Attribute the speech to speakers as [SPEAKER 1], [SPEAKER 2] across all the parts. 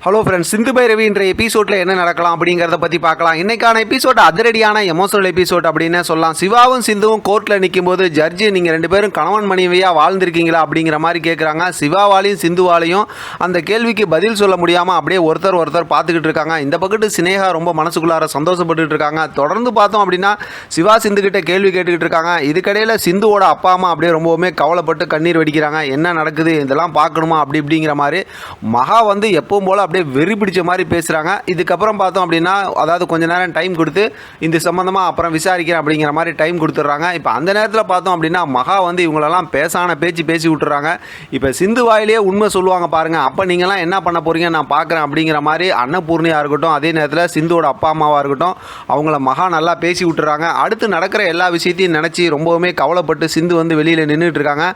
[SPEAKER 1] Hello friends, சிந்து பைரவின்ற எபிசோடில் என்ன நடக்கலாம் அப்படிங்கிறத பற்றி பார்க்கலாம். இன்றைக்கான எபிசோட் அதிரடியான எமோஷனல் எபிசோட் அப்படின்னு சொல்லலாம். சிவாவும் சிந்துவும் கோர்ட்டில் நிற்கும் போது ஜட்ஜி நீங்கள் ரெண்டு பேரும் கணவன் மனைவியாக வாழ்ந்திருக்கீங்களா அப்படிங்கிற மாதிரி கேட்குறாங்க. சிவாவாலையும் சிந்துவாலையும் அந்த கேள்விக்கு பதில் சொல்ல முடியாமல் அப்படியே ஒருத்தர் பார்த்துக்கிட்டு இருக்காங்க. இந்த பக்கத்து சினேகா ரொம்ப மனசுக்குள்ளார சந்தோஷப்பட்டுட்டு இருக்காங்க. தொடர்ந்து பார்த்தோம் அப்படின்னா சிவா சிந்துக்கிட்ட கேள்வி கேட்டுக்கிட்டு இருக்காங்க. இதுக்கடையில் சிந்துவோட அப்பா அம்மா அப்படியே ரொம்பவுமே கவலைப்பட்டு கண்ணீர் வடிக்கிறாங்க. என்ன நடக்குது, இதெல்லாம் பார்க்கணுமா அப்படி இப்படிங்கிற மாதிரி. மகா வந்து எப்பவும் போல் அப்படியே வெறி பிடிச்ச மாதிரி பேசுகிறாங்க. இதுக்கப்புறம் பார்த்தோம் அப்படின்னா அதாவது கொஞ்ச நேரம் டைம் கொடுத்து இந்த சம்மந்தமாக அப்புறம் விசாரிக்கிறேன் அப்படிங்கிற மாதிரி டைம் கொடுத்துட்றாங்க. இப்போ அந்த நேரத்தில் பார்த்தோம் அப்படின்னா மகா வந்து இவங்களெல்லாம் பேசான பேசி விட்டுறாங்க. இப்போ சிந்து வாயிலே உண்மை சொல்லுவாங்க பாருங்கள், அப்போ நீங்களாம் என்ன பண்ண போகிறீங்க நான் பார்க்குறேன் அப்படிங்கிற மாதிரி அன்னபூர்ணியாக இருக்கட்டும், அதே நேரத்தில் சிந்துவோட அப்பா அம்மாவாக இருக்கட்டும், அவங்கள மகா நல்லா பேசி விட்டுறாங்க. அடுத்து நடக்கிற எல்லா விஷயத்தையும் நினச்சி ரொம்பவுமே கவலைப்பட்டு சிந்து வந்து வெளியில் நின்றுட்டு இருக்காங்க.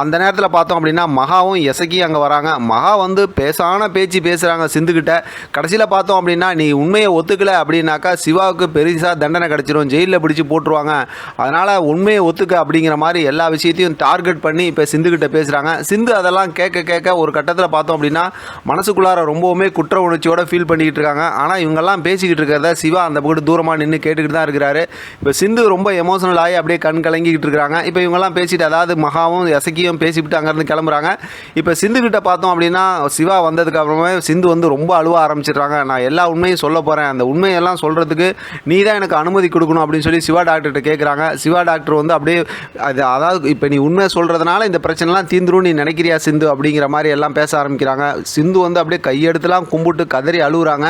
[SPEAKER 1] அந்த நேரத்தில் பார்த்தோம் அப்படின்னா மகாவும் எசக்கி அங்கே வராங்க. மகா வந்து பேசான பேசுகிறாங்க சிந்துக்கிட்ட. கடைசியில் பார்த்தோம் அப்படின்னா நீ உண்மையை ஒத்துக்கலை அப்படின்னாக்கா சிவாவுக்கு பெருசாக தண்டனை கிடச்சிரும், ஜெயிலில் பிடிச்சி போட்டுருவாங்க, அதனால் உண்மையை ஒத்துக்க அப்படிங்கிற மாதிரி எல்லா விஷயத்தையும் டார்கெட் பண்ணி இப்போ சிந்துக்கிட்ட பேசுகிறாங்க. சிந்து அதெல்லாம் கேட்க ஒரு கட்டத்தில் பார்த்தோம் அப்படின்னா மனசுக்குள்ளார ரொம்பவுமே குற்ற உணர்ச்சியோட ஃபீல் பண்ணிக்கிட்டு இருக்காங்க. ஆனால் இவங்கெல்லாம் பேசிக்கிட்டு இருக்கிறத சிவா அந்த பக்கம் தூரமாக நின்று கேட்டுக்கிட்டு தான் இருக்கிறாரு. இப்போ சிந்து ரொம்ப எமோஷனல் ஆகி அப்படியே கண் கலங்கிக்கிட்டு இருக்கிறாங்க. இப்போ இவங்கெல்லாம் பேசிட்டு அதாவது மகாவும் எசக்கியும் பேசிவிட்டு அங்கேருந்து கிளம்புறாங்க. இப்போ சிந்துக்கிட்ட பார்த்தோம் அப்படின்னா சிவா வந்ததுக்கு அப்புறமே சிந்து வந்து ரொம்ப அழுவ ஆரம்பிச்சிடுறாங்க. நான் எல்லா உண்மையும் சொல்ல போகிறேன், அந்த உண்மையெல்லாம் சொல்கிறதுக்கு நீ தான் எனக்கு அனுமதி கொடுக்கணும் அப்படின்னு சொல்லி சிவா டாக்டர்கிட்ட கேட்குறாங்க. சிவா டாக்டர் வந்து அப்படியே அதாவது இப்போ நீ உண்மை சொல்கிறதுனால இந்த பிரச்சனைலாம் தீந்துரும் நீ நினைக்கிறியா சிந்து அப்படிங்கிற மாதிரி எல்லாம் பேச ஆரம்பிக்கிறாங்க. சிந்து வந்து அப்படியே கையெடுத்துலாம் கும்பிட்டு கதறி அழுகுறாங்க.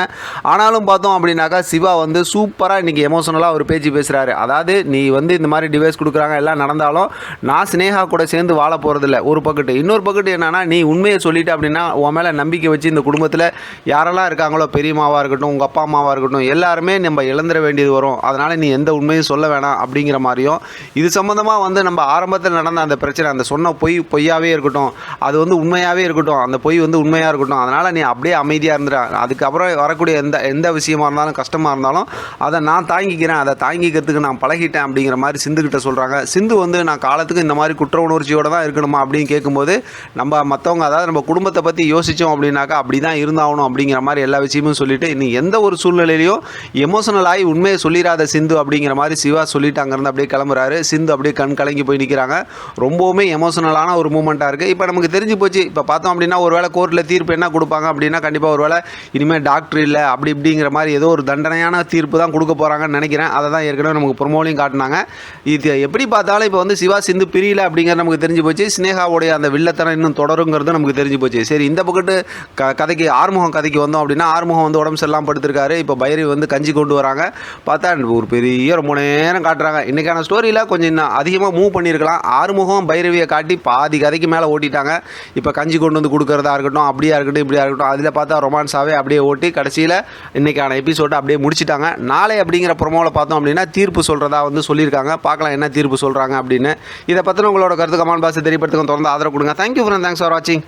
[SPEAKER 1] ஆனாலும் பார்த்தோம் அப்படின்னாக்கா சிவா வந்து சூப்பராக இன்றைக்கி எமோஷனலாக ஒரு பேச்சு பேசுகிறாரு. அதாவது நீ வந்து இந்த மாதிரி டிவைஸ் கொடுக்குறாங்க எல்லாம் நடந்தாலும் நான் சினேகா கூட சேர்ந்து வாழ போகிறதில்ல ஒரு பக்கத்து. இன்னொரு பக்கத்து என்னன்னா நீ உண்மையை சொல்லிட்டு அப்படின்னா உன் மேலே நம்பிக்கை வச்சு இந்த குடும்பத்தில் யாரெல்லாம் இருக்காங்களோ பெரியம்மாவாக இருக்கட்டும் உங்கள் அப்பா அம்மாவாக இருக்கட்டும் எல்லாருமே நம்ம இழந்துட வேண்டியது வரும், அதனால் நீ எந்த உண்மையும் சொல்ல வேணாம் அப்படிங்கிற மாதிரியும், இது சம்மந்தமாக வந்து நம்ம ஆரம்பத்தில் நடந்த அந்த பிரச்சனை அந்த சொன்ன பொய்யாகவே இருக்கட்டும், அது வந்து உண்மையாகவே இருக்கட்டும், அந்த பொய் வந்து உண்மையாக இருக்கட்டும், அதனால் நீ அப்படியே அமைதியாக இருந்துட, அதுக்கப்புறம் வரக்கூடிய எந்த விஷயமா இருந்தாலும் கஷ்டமாக இருந்தாலும் அதை நான் தாங்கிக்கிறேன், அதை தாங்கிக்கிறதுக்கு நான் பழகிட்டேன் அப்படிங்கிற மாதிரி சிந்துக்கிட்ட சொல்கிறாங்க. சிந்து வந்து நான் காலத்துக்கு இந்த மாதிரி குற்ற உணர்ச்சியோடு தான் இருக்கணுமா அப்படின்னு கேட்கும்போது நம்ம மற்றவங்க அதாவது நம்ம குடும்பத்தை பற்றி யோசித்தோம் அப்படின்னாக்கா அப்படி தான் இருந்தாகணும் அப்படிங்கிற மாதிரி எல்லா விஷயமும் சொல்லிவிட்டு நீ எந்த ஒரு சூழ்நிலையிலையும் எமோஷனல் ஆகி உண்மையை சொல்லிடாத சிந்து அப்படிங்கிற மாதிரி சிவா சொல்லிட்டு அங்கேருந்து அப்படியே கிளம்புறாரு. சிந்து அப்படியே கண் கலங்கி போய் நிற்கிறாங்க. ரொம்பவுமே எமோஷனலான ஒரு மூமெண்ட்டாக இருக்குது. இப்போ நமக்கு தெரிஞ்சு போச்சு. இப்போ பார்த்தோம் அப்படின்னா ஒரு வேளை கோர்ட்டில் தீர்ப்பு என்ன கொடுப்பாங்க அப்படின்னா கண்டிப்பாக ஒரு வேளை இனிமேல் டாக்டர் இல்லை அப்படி இப்படிங்கிற மாதிரி ஏதோ ஒரு தண்டனையான தீர்ப்பு தான் கொடுக்க போகிறாங்கன்னு நினைக்கிறேன். அதை தான் ஏற்கனவே நமக்கு ப்ரொமோலையும் காட்டினாங்க. இது எப்படி பார்த்தாலும் இப்போ வந்து சிவா சிந்து பிரியல அப்படிங்கிறது நமக்கு தெரிஞ்சு போச்சு. சினேகாவுடைய அந்த வில்லத்தனம் இன்னும் தொடருங்கிறது நமக்கு தெரிஞ்சு போச்சு. சரி, இந்த பக்கத்து கதைக்கு ஆறுமுகம் கதைக்கு வந்தோம் அப்படின்னா ஆறுமுகம் வந்து உடம்பு சரியில்லாமல் படுத்திருக்காரு. இப்போ பைரவி வந்து கஞ்சி கொண்டு வராங்க. பார்த்தா ஒரு பெரிய ரொம்ப நேரம் காட்டுறாங்க. இன்றைக்கான ஸ்டோரியில் கொஞ்சம் இன்னும் அதிகமாக மூவ் பண்ணியிருக்கலாம். ஆறுமுகம் பைரவியை காட்டி பாதி கதைக்கு மேலே ஓட்டிட்டாங்க. இப்போ கஞ்சி கொண்டு வந்து கொடுக்குறதா இருக்கட்டும், அப்படியா இருக்கட்டும், இப்படியா இருக்கட்டும், அதில் பார்த்தா ரொமான்ஸாகவே அப்படியே ஓட்டி கடைசியில் இன்றைக்கான எபிசோட்டை அப்படியே முடிச்சிட்டாங்க. நாளை அப்படிங்கிற ப்ரொமோவில் பார்த்தோம் அப்படின்னா தீர்ப்பு சொல்கிறதா வந்து சொல்லியிருக்காங்க. பார்க்கலாம் என்ன தீர்ப்பு சொல்கிறாங்க அப்படின்னு. இதை பற்றின உங்களோட கருத்து கமெண்ட் பாக்ஸை தெரியப்படுத்துங்க. தொடர்ந்து ஆதரவு கொடுங்க. தேங்க்யூ ஃப்ரெண்ட், தேங்க்ஸ் ஃபார் வாட்சிங்.